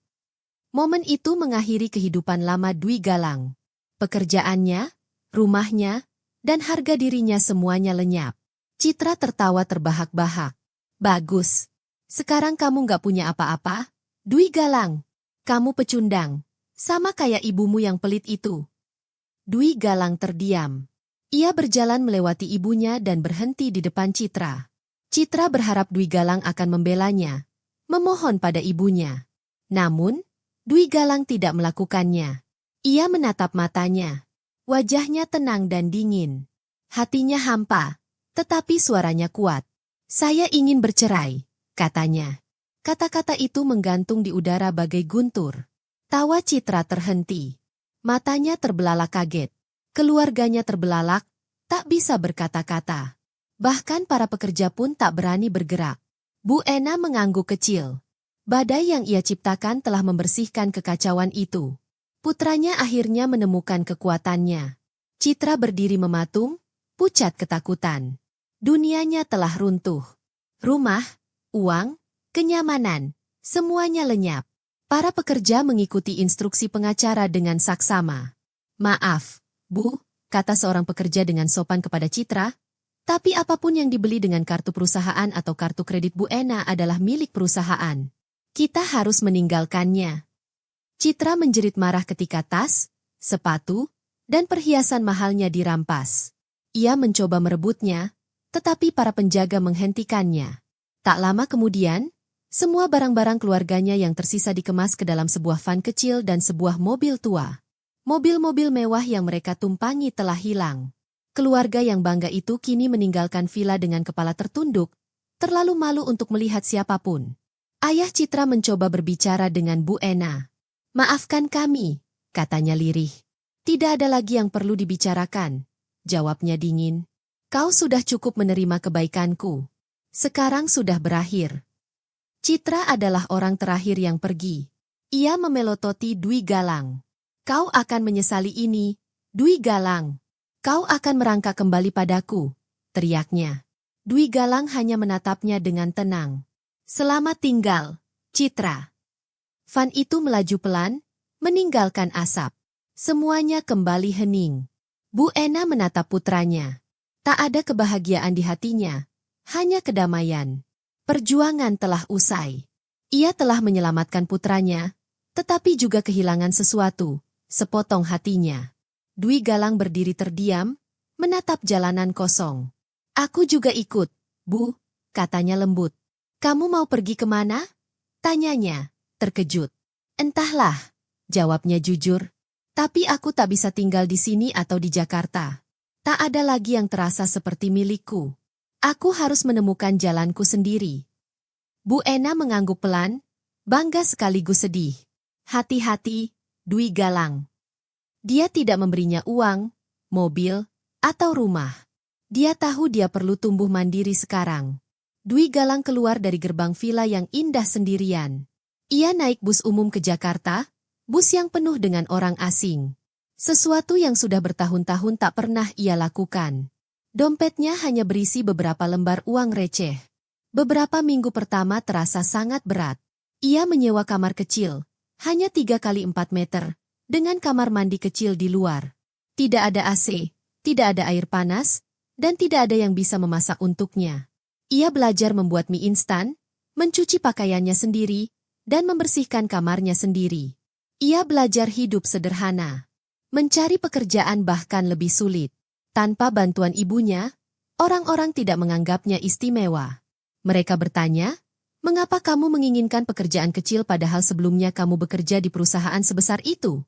Momen itu mengakhiri kehidupan lama Dwi Galang. Pekerjaannya, rumahnya, dan harga dirinya semuanya lenyap. Citra tertawa terbahak-bahak. Bagus. Sekarang kamu gak punya apa-apa? Dwi Galang, kamu pecundang. Sama kayak ibumu yang pelit itu. Dwi Galang terdiam. Ia berjalan melewati ibunya dan berhenti di depan Citra. Citra berharap Dwi Galang akan membelanya, memohon pada ibunya. Namun, Dwi Galang tidak melakukannya. Ia menatap matanya. Wajahnya tenang dan dingin. Hatinya hampa. Tetapi suaranya kuat. Saya ingin bercerai, katanya. Kata-kata itu menggantung di udara bagai guntur. Tawa Citra terhenti. Matanya terbelalak kaget. Keluarganya terbelalak, tak bisa berkata-kata. Bahkan para pekerja pun tak berani bergerak. Bu Ena mengangguk kecil. Badai yang ia ciptakan telah membersihkan kekacauan itu. Putranya akhirnya menemukan kekuatannya. Citra berdiri mematung, pucat ketakutan. Dunianya telah runtuh. Rumah, uang, kenyamanan, semuanya lenyap. Para pekerja mengikuti instruksi pengacara dengan saksama. Maaf, Bu, kata seorang pekerja dengan sopan kepada Citra, tapi apapun yang dibeli dengan kartu perusahaan atau kartu kredit Bu Ena adalah milik perusahaan. Kita harus meninggalkannya. Citra menjerit marah ketika tas, sepatu, dan perhiasan mahalnya dirampas. Ia mencoba merebutnya, tetapi para penjaga menghentikannya. Tak lama kemudian, semua barang-barang keluarganya yang tersisa dikemas ke dalam sebuah van kecil dan sebuah mobil tua. Mobil-mobil mewah yang mereka tumpangi telah hilang. Keluarga yang bangga itu kini meninggalkan villa dengan kepala tertunduk, terlalu malu untuk melihat siapapun. Ayah Citra mencoba berbicara dengan Bu Ena. Maafkan kami, katanya lirih. Tidak ada lagi yang perlu dibicarakan, jawabnya dingin. Kau sudah cukup menerima kebaikanku. Sekarang sudah berakhir. Citra adalah orang terakhir yang pergi. Ia memelototi Dwi Galang. Kau akan menyesali ini, Dwi Galang. Kau akan merangkak kembali padaku, teriaknya. Dwi Galang hanya menatapnya dengan tenang. Selamat tinggal, Citra. Van itu melaju pelan, meninggalkan asap. Semuanya kembali hening. Bu Ena menatap putranya. Tak ada kebahagiaan di hatinya, hanya kedamaian. Perjuangan telah usai. Ia telah menyelamatkan putranya, tetapi juga kehilangan sesuatu, sepotong hatinya. Dwi Galang berdiri terdiam, menatap jalanan kosong. Aku juga ikut, Bu, katanya lembut. Kamu mau pergi kemana? Tanyanya, terkejut. Entahlah, jawabnya jujur. Tapi aku tak bisa tinggal di sini atau di Jakarta. Tak ada lagi yang terasa seperti milikku. Aku harus menemukan jalanku sendiri. Bu Ena mengangguk pelan, bangga sekaligus sedih. Hati-hati, Dwi Galang. Dia tidak memberinya uang, mobil, atau rumah. Dia tahu dia perlu tumbuh mandiri sekarang. Dwi Galang keluar dari gerbang villa yang indah sendirian. Ia naik bus umum ke Jakarta, bus yang penuh dengan orang asing. Sesuatu yang sudah bertahun-tahun tak pernah ia lakukan. Dompetnya hanya berisi beberapa lembar uang receh. Beberapa minggu pertama terasa sangat berat. Ia menyewa kamar kecil, hanya 3 kali 4 meter, dengan kamar mandi kecil di luar. Tidak ada AC, tidak ada air panas, dan tidak ada yang bisa memasak untuknya. Ia belajar membuat mie instan, mencuci pakaiannya sendiri, dan membersihkan kamarnya sendiri. Ia belajar hidup sederhana. Mencari pekerjaan bahkan lebih sulit. Tanpa bantuan ibunya, orang-orang tidak menganggapnya istimewa. Mereka bertanya, "Mengapa kamu menginginkan pekerjaan kecil padahal sebelumnya kamu bekerja di perusahaan sebesar itu?"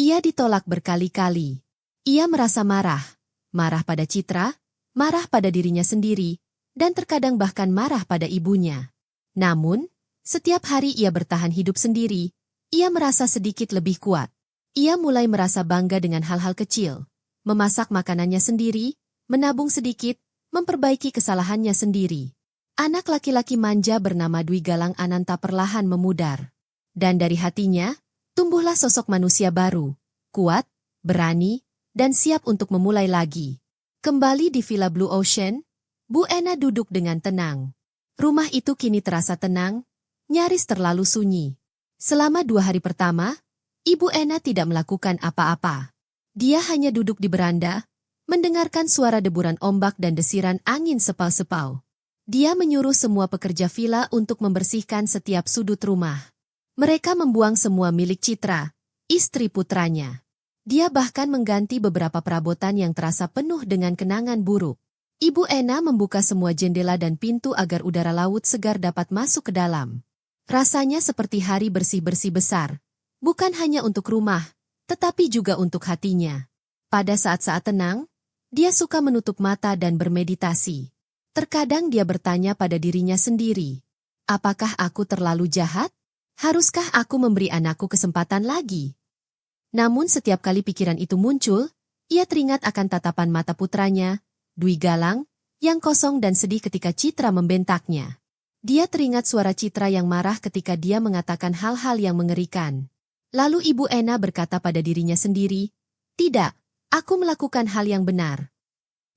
Ia ditolak berkali-kali. Ia merasa marah. Marah pada Citra, marah pada dirinya sendiri, dan terkadang bahkan marah pada ibunya. Namun, setiap hari ia bertahan hidup sendiri, ia merasa sedikit lebih kuat. Ia mulai merasa bangga dengan hal-hal kecil. Memasak makanannya sendiri, menabung sedikit, memperbaiki kesalahannya sendiri. Anak laki-laki manja bernama Dwi Galang Ananta perlahan memudar. Dan dari hatinya, tumbuhlah sosok manusia baru, kuat, berani, dan siap untuk memulai lagi. Kembali di Villa Blue Ocean, Bu Ena duduk dengan tenang. Rumah itu kini terasa tenang, nyaris terlalu sunyi. Selama 2 hari pertama, Ibu Ena tidak melakukan apa-apa. Dia hanya duduk di beranda, mendengarkan suara deburan ombak dan desiran angin sepau-sepau. Dia menyuruh semua pekerja villa untuk membersihkan setiap sudut rumah. Mereka membuang semua milik Citra, istri putranya. Dia bahkan mengganti beberapa perabotan yang terasa penuh dengan kenangan buruk. Ibu Ena membuka semua jendela dan pintu agar udara laut segar dapat masuk ke dalam. Rasanya seperti hari bersih-bersih besar, bukan hanya untuk rumah, tetapi juga untuk hatinya. Pada saat-saat tenang, dia suka menutup mata dan bermeditasi. Terkadang dia bertanya pada dirinya sendiri, apakah aku terlalu jahat? Haruskah aku memberi anakku kesempatan lagi? Namun setiap kali pikiran itu muncul, ia teringat akan tatapan mata putranya, Dwi Galang, yang kosong dan sedih ketika Citra membentaknya. Dia teringat suara Citra yang marah ketika dia mengatakan hal-hal yang mengerikan. Lalu Ibu Ena berkata pada dirinya sendiri, "Tidak, aku melakukan hal yang benar."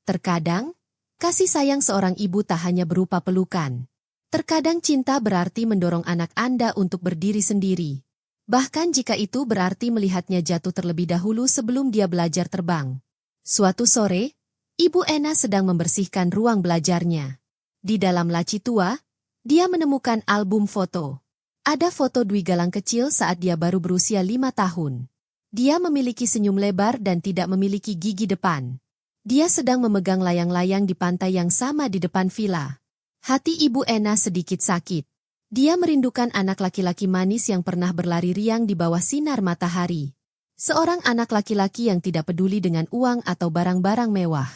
Terkadang, kasih sayang seorang ibu tak hanya berupa pelukan. Terkadang cinta berarti mendorong anak Anda untuk berdiri sendiri. Bahkan jika itu berarti melihatnya jatuh terlebih dahulu sebelum dia belajar terbang. Suatu sore, Ibu Ena sedang membersihkan ruang belajarnya. Di dalam laci tua, dia menemukan album foto. Ada foto Dwi Galang kecil saat dia baru berusia 5 tahun. Dia memiliki senyum lebar dan tidak memiliki gigi depan. Dia sedang memegang layang-layang di pantai yang sama di depan villa. Hati Ibu Ena sedikit sakit. Dia merindukan anak laki-laki manis yang pernah berlari riang di bawah sinar matahari. Seorang anak laki-laki yang tidak peduli dengan uang atau barang-barang mewah.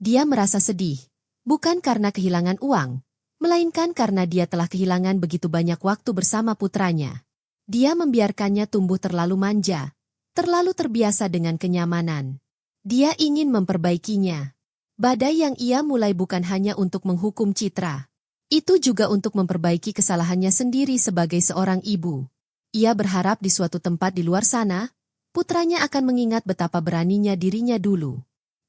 Dia merasa sedih, bukan karena kehilangan uang, melainkan karena dia telah kehilangan begitu banyak waktu bersama putranya. Dia membiarkannya tumbuh terlalu manja, terlalu terbiasa dengan kenyamanan. Dia ingin memperbaikinya. Badai yang ia mulai bukan hanya untuk menghukum Citra. Itu juga untuk memperbaiki kesalahannya sendiri sebagai seorang ibu. Ia berharap di suatu tempat di luar sana, putranya akan mengingat betapa beraninya dirinya dulu.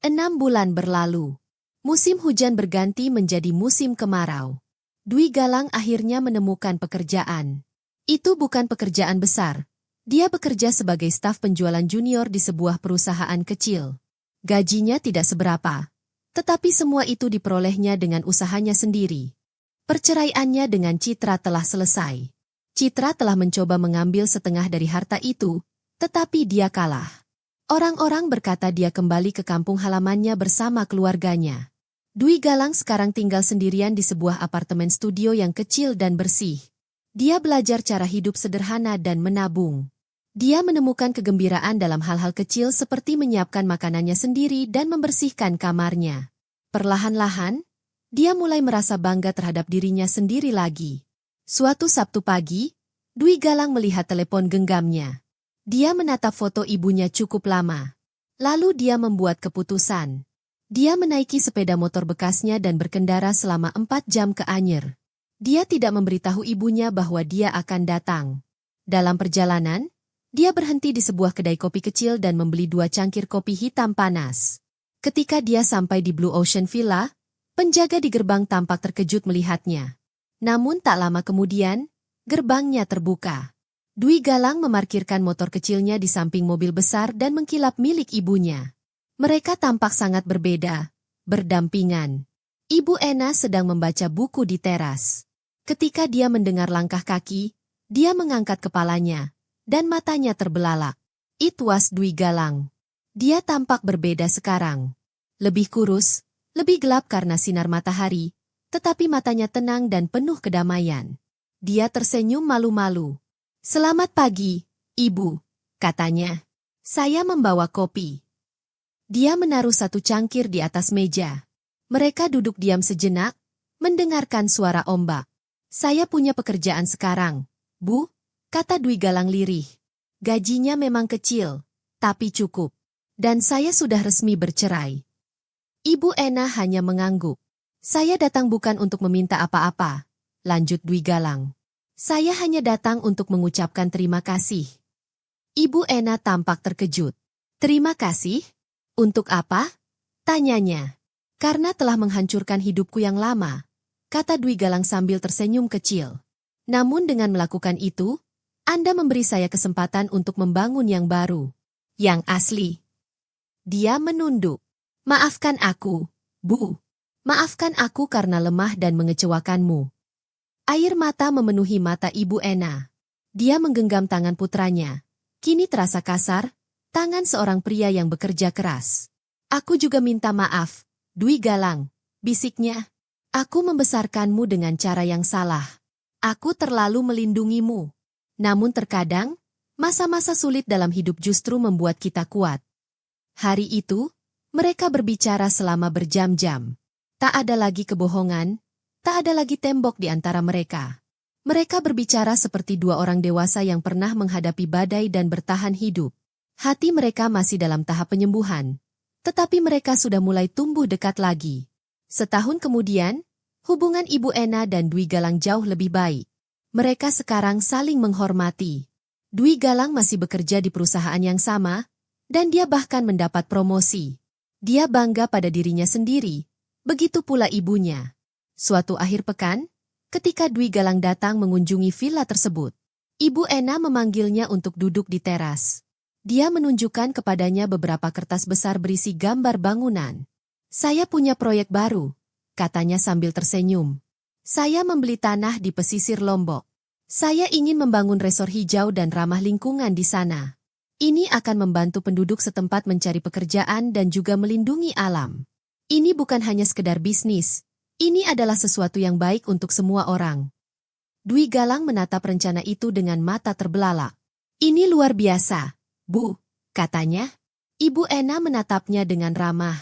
6 bulan berlalu. Musim hujan berganti menjadi musim kemarau. Dwi Galang akhirnya menemukan pekerjaan. Itu bukan pekerjaan besar. Dia bekerja sebagai staf penjualan junior di sebuah perusahaan kecil. Gajinya tidak seberapa. Tetapi semua itu diperolehnya dengan usahanya sendiri. Perceraiannya dengan Citra telah selesai. Citra telah mencoba mengambil setengah dari harta itu, tetapi dia kalah. Orang-orang berkata dia kembali ke kampung halamannya bersama keluarganya. Dwi Galang sekarang tinggal sendirian di sebuah apartemen studio yang kecil dan bersih. Dia belajar cara hidup sederhana dan menabung. Dia menemukan kegembiraan dalam hal-hal kecil seperti menyiapkan makanannya sendiri dan membersihkan kamarnya. Perlahan-lahan, dia mulai merasa bangga terhadap dirinya sendiri lagi. Suatu Sabtu pagi, Dwi Galang melihat telepon genggamnya. Dia menatap foto ibunya cukup lama. Lalu dia membuat keputusan. Dia menaiki sepeda motor bekasnya dan berkendara selama 4 jam ke Anyer. Dia tidak memberitahu ibunya bahwa dia akan datang. Dalam perjalanan, dia berhenti di sebuah kedai kopi kecil dan membeli 2 cangkir kopi hitam panas. Ketika dia sampai di Blue Ocean Villa, penjaga di gerbang tampak terkejut melihatnya. Namun tak lama kemudian, gerbangnya terbuka. Dwi Galang memarkirkan motor kecilnya di samping mobil besar dan mengkilap milik ibunya. Mereka tampak sangat berbeda, berdampingan. Ibu Ena sedang membaca buku di teras. Ketika dia mendengar langkah kaki, dia mengangkat kepalanya, dan matanya terbelalak. It was Dwi Galang. Dia tampak berbeda sekarang. Lebih kurus, lebih gelap karena sinar matahari, tetapi matanya tenang dan penuh kedamaian. Dia tersenyum malu-malu. "Selamat pagi, Ibu," katanya. "Saya membawa kopi." Dia menaruh satu cangkir di atas meja. Mereka duduk diam sejenak, mendengarkan suara ombak. "Saya punya pekerjaan sekarang, Bu," kata Dwi Galang lirih. "Gajinya memang kecil, tapi cukup. Dan saya sudah resmi bercerai." Ibu Ena hanya mengangguk. "Saya datang bukan untuk meminta apa-apa," lanjut Dwi Galang. "Saya hanya datang untuk mengucapkan terima kasih." Ibu Ena tampak terkejut. "Terima kasih? Untuk apa?" tanyanya. "Karena telah menghancurkan hidupku yang lama," kata Dwi Galang sambil tersenyum kecil. "Namun dengan melakukan itu, Anda memberi saya kesempatan untuk membangun yang baru. Yang asli." Dia menunduk. "Maafkan aku, Bu. Maafkan aku karena lemah dan mengecewakanmu." Air mata memenuhi mata Ibu Ena. Dia menggenggam tangan putranya. Kini terasa kasar, tangan seorang pria yang bekerja keras. "Aku juga minta maaf, Dwi Galang," bisiknya. "Aku membesarkanmu dengan cara yang salah. Aku terlalu melindungimu. Namun terkadang, masa-masa sulit dalam hidup justru membuat kita kuat." Hari itu, mereka berbicara selama berjam-jam. Tak ada lagi kebohongan, tak ada lagi tembok di antara mereka. Mereka berbicara seperti dua orang dewasa yang pernah menghadapi badai dan bertahan hidup. Hati mereka masih dalam tahap penyembuhan, tetapi mereka sudah mulai tumbuh dekat lagi. Setahun kemudian, hubungan Ibu Ena dan Dwi Galang jauh lebih baik. Mereka sekarang saling menghormati. Dwi Galang masih bekerja di perusahaan yang sama, dan dia bahkan mendapat promosi. Dia bangga pada dirinya sendiri, begitu pula ibunya. Suatu akhir pekan, ketika Dwi Galang datang mengunjungi villa tersebut, Ibu Ena memanggilnya untuk duduk di teras. Dia menunjukkan kepadanya beberapa kertas besar berisi gambar bangunan. "Saya punya proyek baru," katanya sambil tersenyum. "Saya membeli tanah di pesisir Lombok. Saya ingin membangun resor hijau dan ramah lingkungan di sana. Ini akan membantu penduduk setempat mencari pekerjaan dan juga melindungi alam. Ini bukan hanya sekedar bisnis, ini adalah sesuatu yang baik untuk semua orang." Dwi Galang menatap rencana itu dengan mata terbelalak. "Ini luar biasa, Bu," katanya. Ibu Ena menatapnya dengan ramah.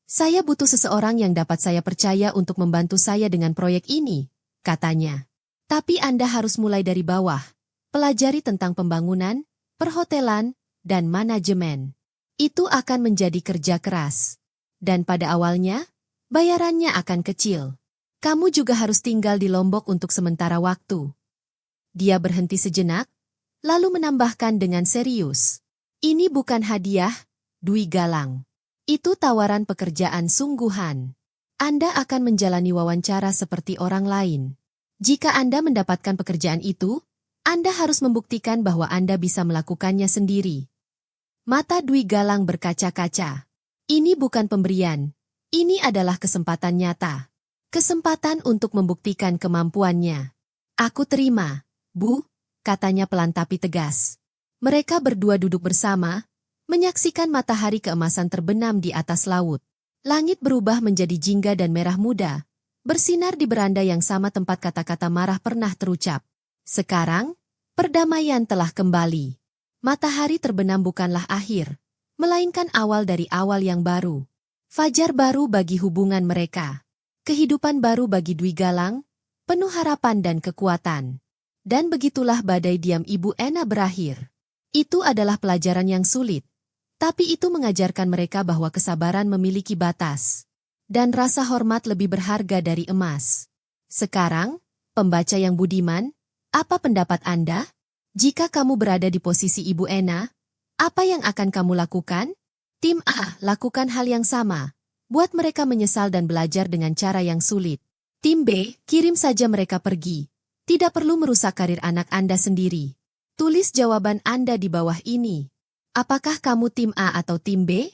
"Saya butuh seseorang yang dapat saya percaya untuk membantu saya dengan proyek ini," katanya. "Tapi Anda harus mulai dari bawah, pelajari tentang pembangunan, perhotelan, dan manajemen. Itu akan menjadi kerja keras. Dan pada awalnya, bayarannya akan kecil. Kamu juga harus tinggal di Lombok untuk sementara waktu." Dia berhenti sejenak, lalu menambahkan dengan serius. "Ini bukan hadiah, Dwi Galang. Itu tawaran pekerjaan sungguhan. Anda akan menjalani wawancara seperti orang lain. Jika Anda mendapatkan pekerjaan itu, Anda harus membuktikan bahwa Anda bisa melakukannya sendiri." Mata Dwi Galang berkaca-kaca. Ini bukan pemberian. Ini adalah kesempatan nyata. Kesempatan untuk membuktikan kemampuannya. "Aku terima, Bu," katanya pelan tapi tegas. Mereka berdua duduk bersama, menyaksikan matahari keemasan terbenam di atas laut. Langit berubah menjadi jingga dan merah muda, bersinar di beranda yang sama tempat kata-kata marah pernah terucap. Sekarang, perdamaian telah kembali. Matahari terbenam bukanlah akhir, melainkan awal dari awal yang baru. Fajar baru bagi hubungan mereka. Kehidupan baru bagi Dwi Galang, penuh harapan dan kekuatan. Dan begitulah badai diam Ibu Ena berakhir. Itu adalah pelajaran yang sulit, tapi itu mengajarkan mereka bahwa kesabaran memiliki batas. Dan rasa hormat lebih berharga dari emas. Sekarang, pembaca yang budiman, apa pendapat Anda? Jika kamu berada di posisi Ibu Ena, apa yang akan kamu lakukan? Tim A, lakukan hal yang sama. Buat mereka menyesal dan belajar dengan cara yang sulit. Tim B, kirim saja mereka pergi. Tidak perlu merusak karir anak Anda sendiri. Tulis jawaban Anda di bawah ini. Apakah kamu tim A atau tim B?